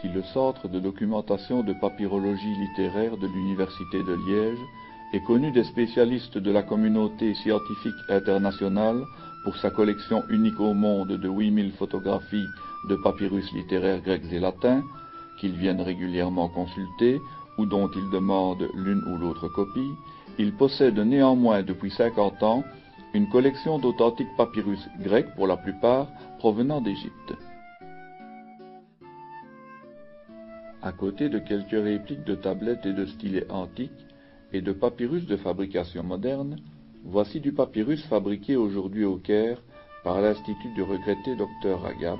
Si le Centre de documentation de papyrologie littéraire de l'Université de Liège est connu des spécialistes de la communauté scientifique internationale pour sa collection unique au monde de 8000 photographies de papyrus littéraires grecs et latins, qu'ils viennent régulièrement consulter ou dont ils demandent l'une ou l'autre copie, il possède néanmoins depuis 50 ans une collection d'authentiques papyrus grecs pour la plupart provenant d'Égypte. À côté de quelques répliques de tablettes et de stylets antiques et de papyrus de fabrication moderne, voici du papyrus fabriqué aujourd'hui au Caire par l'Institut du regretté Dr Agab,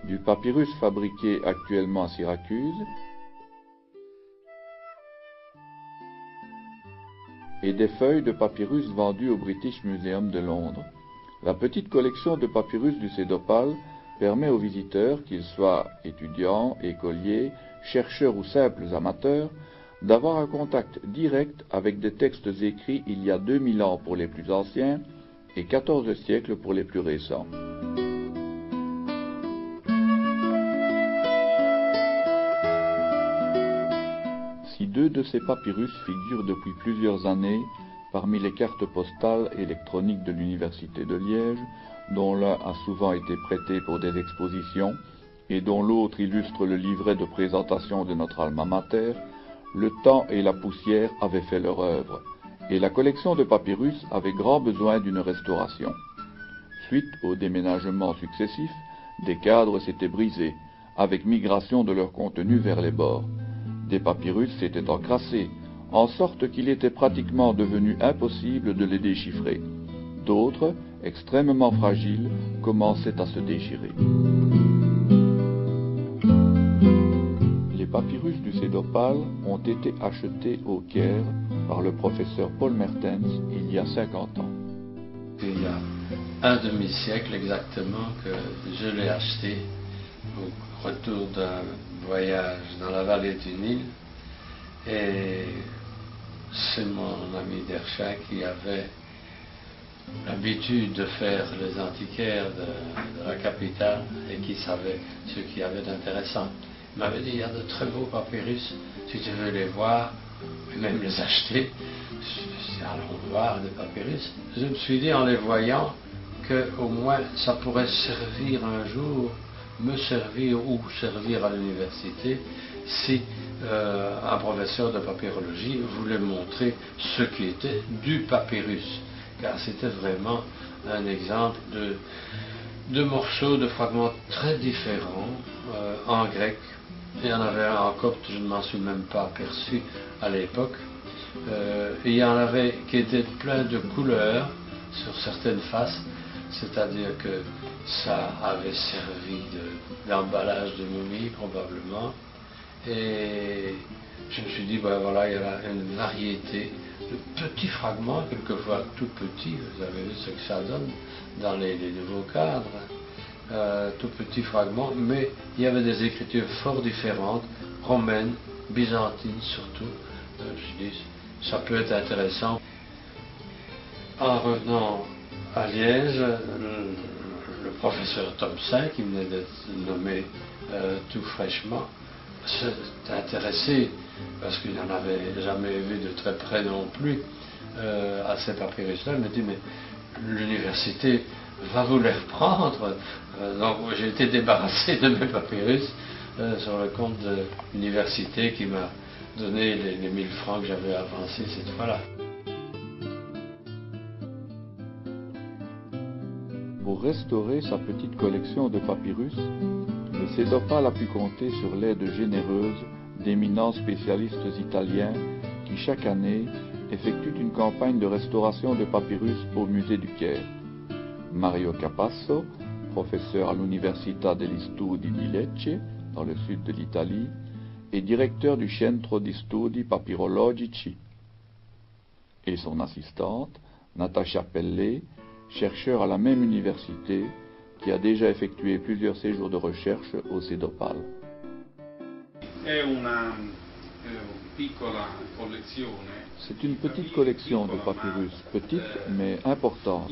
du papyrus fabriqué actuellement à Syracuse et des feuilles de papyrus vendues au British Museum de Londres. La petite collection de papyrus du Cédopale permet aux visiteurs, qu'ils soient étudiants, écoliers, chercheurs ou simples amateurs, d'avoir un contact direct avec des textes écrits il y a 2000 ans pour les plus anciens et 14 siècles pour les plus récents. Si deux de ces papyrus figurent depuis plusieurs années parmi les cartes postales électroniques de l'Université de Liège, dont l'un a souvent été prêté pour des expositions et dont l'autre illustre le livret de présentation de notre alma mater, le temps et la poussière avaient fait leur œuvre, et la collection de papyrus avait grand besoin d'une restauration. Suite aux déménagements successifs, des cadres s'étaient brisés, avec migration de leur contenu vers les bords. Des papyrus s'étaient encrassés, en sorte qu'il était pratiquement devenu impossible de les déchiffrer. D'autres, extrêmement fragiles, commençaient à se déchirer. Les papyrus du Cédopale ont été achetés au Caire par le professeur Paul Mertens il y a 50 ans. Il y a un demi-siècle exactement que je l'ai acheté au retour d'un voyage dans la vallée du Nil, et c'est mon ami Derchat qui avait l'habitude de faire les antiquaires de la capitale et qui savait ce qu'il y avait d'intéressant. Il m'avait dit: il y a de très beaux papyrus, si tu veux les voir, et même les acheter. Je me suis dit: allons voir des papyrus. Je me suis dit en les voyant qu'au moins ça pourrait servir un jour, me servir ou servir à l'université, si un professeur de papyrologie voulait montrer ce qui était du papyrus, car c'était vraiment un exemple de morceaux, de fragments très différents en grec. Il y en avait un en copte, je ne m'en suis même pas aperçu à l'époque. Il y en avait qui étaient plein de couleurs sur certaines faces, c'est-à-dire que ça avait servi d'emballage de momies probablement. Et je me suis dit, ben voilà, il y a une variété de petits fragments, quelquefois tout petits, vous avez vu ce que ça donne dans les nouveaux cadres, tout petits fragments, mais il y avait des écritures fort différentes, romaines, byzantines surtout. Je me suis dit, ça peut être intéressant. En revenant à Liège, le professeur Thompson, qui venait d'être nommé tout fraîchement, s'est intéressé, parce qu'il n'en avait jamais vu de très près non plus, à ces papyrus-là. Il m'a dit: mais l'université va vous les reprendre. Donc j'ai été débarrassé de mes papyrus sur le compte de l'université qui m'a donné les 1000 francs que j'avais avancés cette fois-là. Pour restaurer sa petite collection de papyrus, le Cédopale a pu compter sur l'aide généreuse d'éminents spécialistes italiens qui, chaque année, effectuent une campagne de restauration de papyrus au musée du Caire. Mario Capasso, professeur à l'Università degli Studi di Lecce, dans le sud de l'Italie, et directeur du Centro di Studi Papyrologici, et son assistante, Natacha Pellet, chercheur à la même université, qui a déjà effectué plusieurs séjours de recherche au CEDOPAL. C'est une petite collection de papyrus, petite mais importante.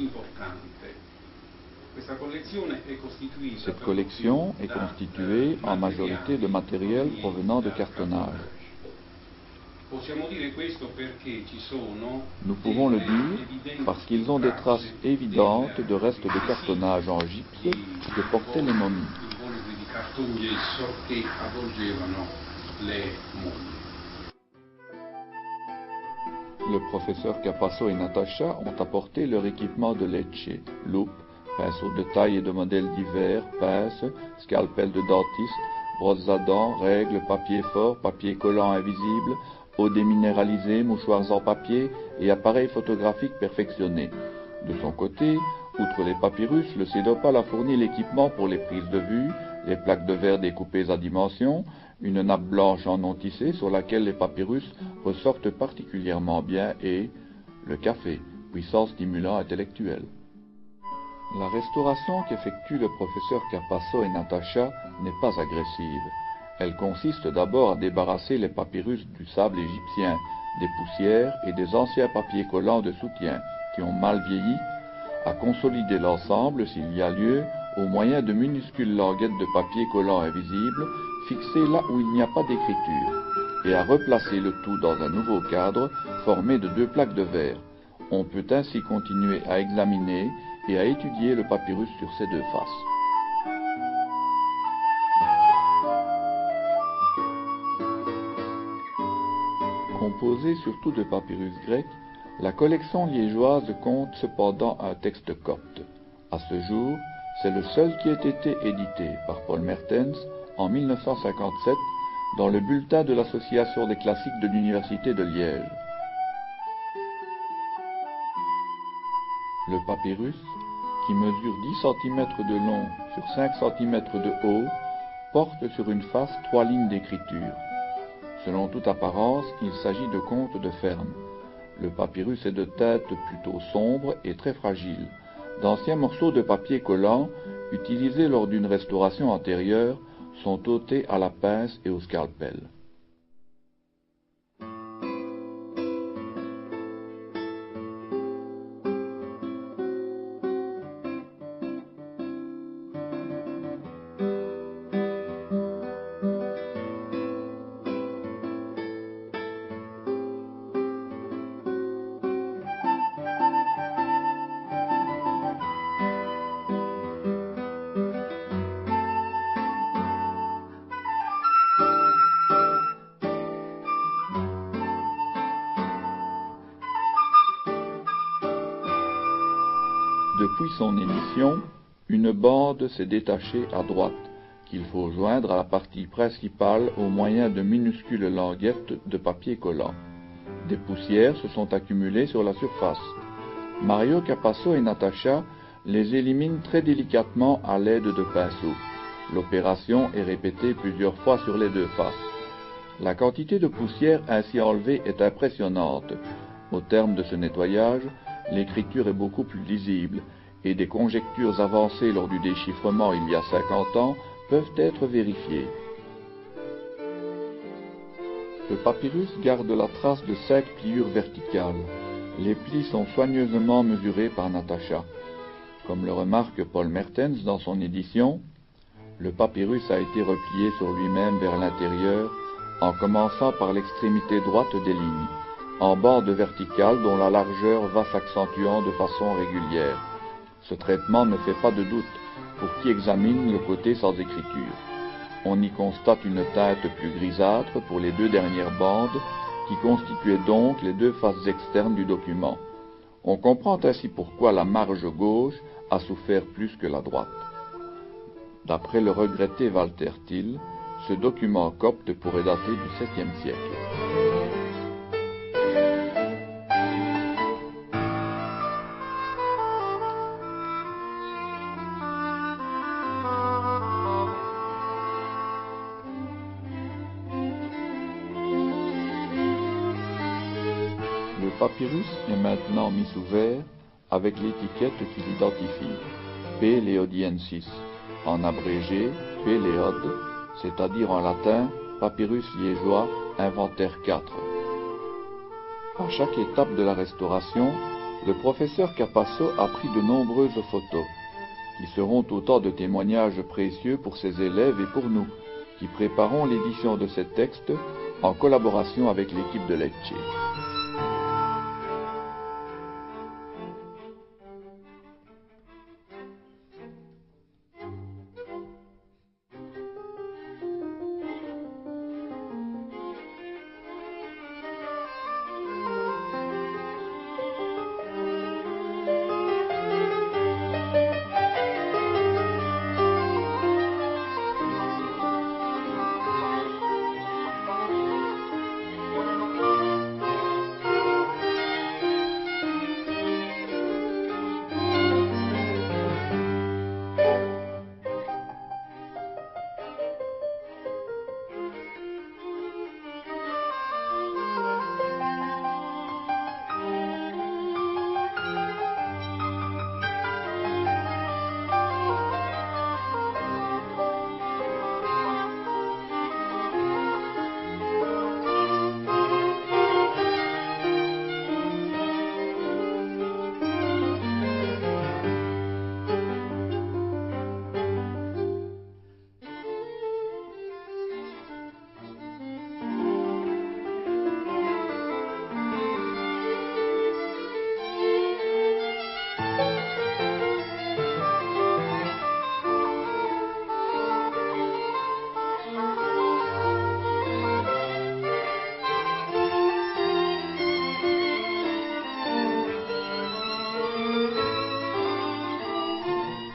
Cette collection est constituée en majorité de matériel provenant de cartonnage. Nous pouvons le dire parce qu'ils ont des traces évidentes de restes de cartonnage en gypse que portaient les momies. Le professeur Capasso et Natacha ont apporté leur équipement de Lecce, loupe, pinceaux de taille et de modèles divers, pinces, scalpel de dentiste, brosses à dents, règles, papier fort, papier collant invisible, eau déminéralisée, mouchoirs en papier et appareils photographiques perfectionnés. De son côté, outre les papyrus, le CEDOPAL a fourni l'équipement pour les prises de vue, les plaques de verre découpées à dimension, une nappe blanche en non tissé sur laquelle les papyrus ressortent particulièrement bien et le café, puissant stimulant intellectuel. La restauration qu'effectuent le professeur Capasso et Natacha n'est pas agressive. Elle consiste d'abord à débarrasser les papyrus du sable égyptien, des poussières et des anciens papiers collants de soutien qui ont mal vieilli, à consolider l'ensemble, s'il y a lieu, au moyen de minuscules languettes de papier collant invisibles fixées là où il n'y a pas d'écriture, et à replacer le tout dans un nouveau cadre formé de 2 plaques de verre. On peut ainsi continuer à examiner et à étudier le papyrus sur ses 2 faces. Composée surtout de papyrus grecs, la collection liégeoise compte cependant un texte copte. À ce jour, c'est le seul qui ait été édité par Paul Mertens en 1957 dans le bulletin de l'Association des classiques de l'Université de Liège. Le papyrus, qui mesure 10 cm de long sur 5 cm de haut, porte sur une face 3 lignes d'écriture. Selon toute apparence, il s'agit de contes de ferme. Le papyrus est de teinte plutôt sombre et très fragile. D'anciens morceaux de papier collant, utilisés lors d'une restauration antérieure, sont ôtés à la pince et au scalpel. Depuis son édition, une bande s'est détachée à droite, qu'il faut joindre à la partie principale au moyen de minuscules languettes de papier collant. Des poussières se sont accumulées sur la surface. Mario Capasso et Natacha les éliminent très délicatement à l'aide de pinceaux. L'opération est répétée plusieurs fois sur les 2 faces. La quantité de poussière ainsi enlevée est impressionnante. Au terme de ce nettoyage, l'écriture est beaucoup plus lisible et des conjectures avancées lors du déchiffrement il y a 50 ans peuvent être vérifiées. Le papyrus garde la trace de 5 pliures verticales. Les plis sont soigneusement mesurés par Natacha. Comme le remarque Paul Mertens dans son édition, le papyrus a été replié sur lui-même vers l'intérieur en commençant par l'extrémité droite des lignes, en bande verticale dont la largeur va s'accentuant de façon régulière. Ce traitement ne fait pas de doute pour qui examine le côté sans écriture. On y constate une teinte plus grisâtre pour les 2 dernières bandes, qui constituaient donc les 2 faces externes du document. On comprend ainsi pourquoi la marge gauche a souffert plus que la droite. D'après le regretté Walter Thiel, ce document copte pourrait dater du 7e siècle. Le papyrus est maintenant mis sous verre avec l'étiquette qui l'identifie, P. leodiensis, en abrégé P. Léode, c'est-à-dire en latin Papyrus liégeois, inventaire 4. À chaque étape de la restauration, le professeur Capasso a pris de nombreuses photos, qui seront autant de témoignages précieux pour ses élèves et pour nous, qui préparons l'édition de ces textes en collaboration avec l'équipe de Lecce.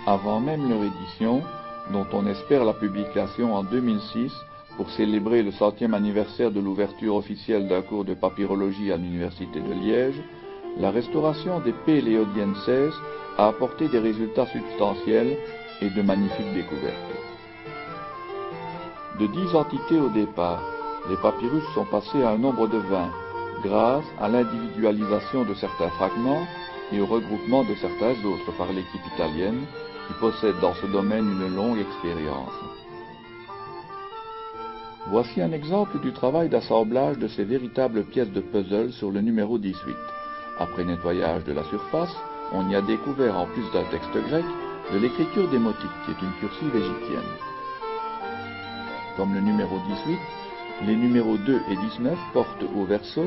Avant même leur édition, dont on espère la publication en 2006 pour célébrer le 100e anniversaire de l'ouverture officielle d'un cours de papyrologie à l'Université de Liège, la restauration des P. leodienses a apporté des résultats substantiels et de magnifiques découvertes. De 10 entités au départ, les papyrus sont passés à un nombre de 20, grâce à l'individualisation de certains fragments et au regroupement de certains autres par l'équipe italienne, qui possède dans ce domaine une longue expérience. Voici un exemple du travail d'assemblage de ces véritables pièces de puzzle sur le numéro 18. Après nettoyage de la surface, on y a découvert, en plus d'un texte grec, de l'écriture démotique, qui est une cursive égyptienne. Comme le numéro 18, les numéros 2 et 19 portent au verso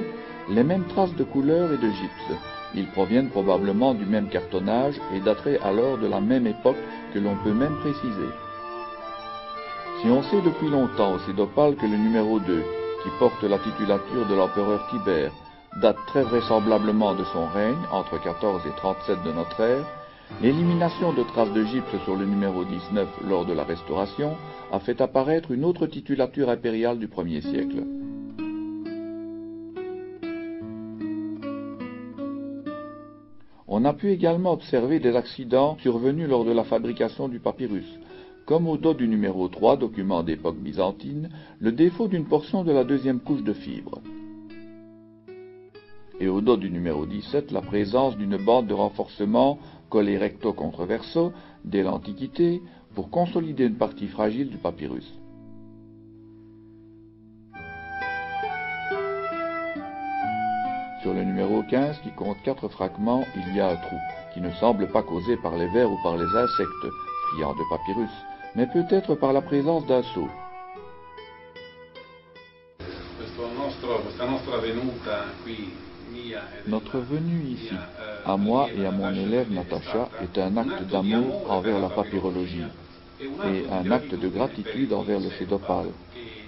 les mêmes traces de couleur et de gypse. Ils proviennent probablement du même cartonnage et dateraient alors de la même époque que l'on peut même préciser. Si on sait depuis longtemps au Cédopale que le numéro 2, qui porte la titulature de l'empereur Tibère, date très vraisemblablement de son règne, entre 14 et 37 de notre ère, l'élimination de traces de gypse sur le numéro 19 lors de la Restauration a fait apparaître une autre titulature impériale du 1er siècle. On a pu également observer des accidents survenus lors de la fabrication du papyrus, comme au dos du numéro 3, document d'époque byzantine, le défaut d'une portion de la deuxième couche de fibre. Et au dos du numéro 17, la présence d'une bande de renforcement collée recto contre verso dès l'Antiquité pour consolider une partie fragile du papyrus. Sur le numéro 15, qui compte 4 fragments, il y a un trou, qui ne semble pas causé par les vers ou par les insectes, friands de papyrus, mais peut-être par la présence d'un seau. Notre venue ici, à moi et à mon élève Natacha, est un acte d'amour envers la papyrologie et un acte de gratitude envers le Cédopale,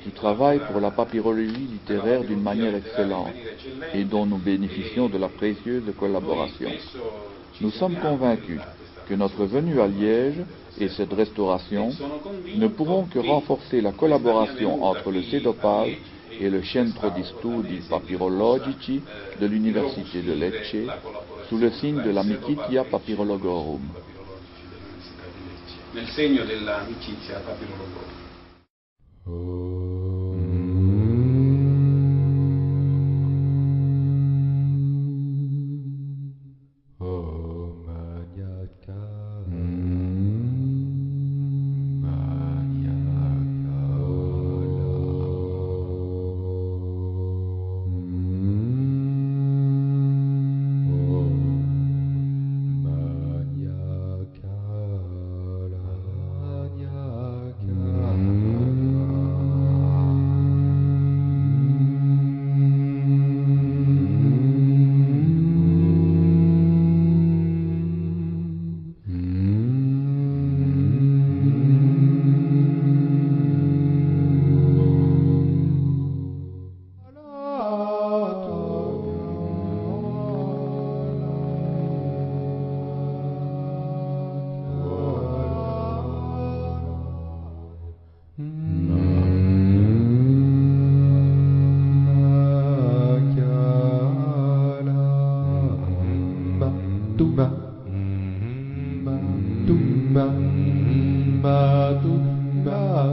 qui travaille pour la papyrologie littéraire d'une manière excellente et dont nous bénéficions de la précieuse collaboration. Nous sommes convaincus que notre venue à Liège et cette restauration ne pourront que renforcer la collaboration entre le Cédopale et le Centro di Studi Papyrologici de l'Université de Lecce sous le signe de l'Amicitia Papyrologorum. Nel segno dell'amicizia papyrologorum. tumba, tumba, tumba.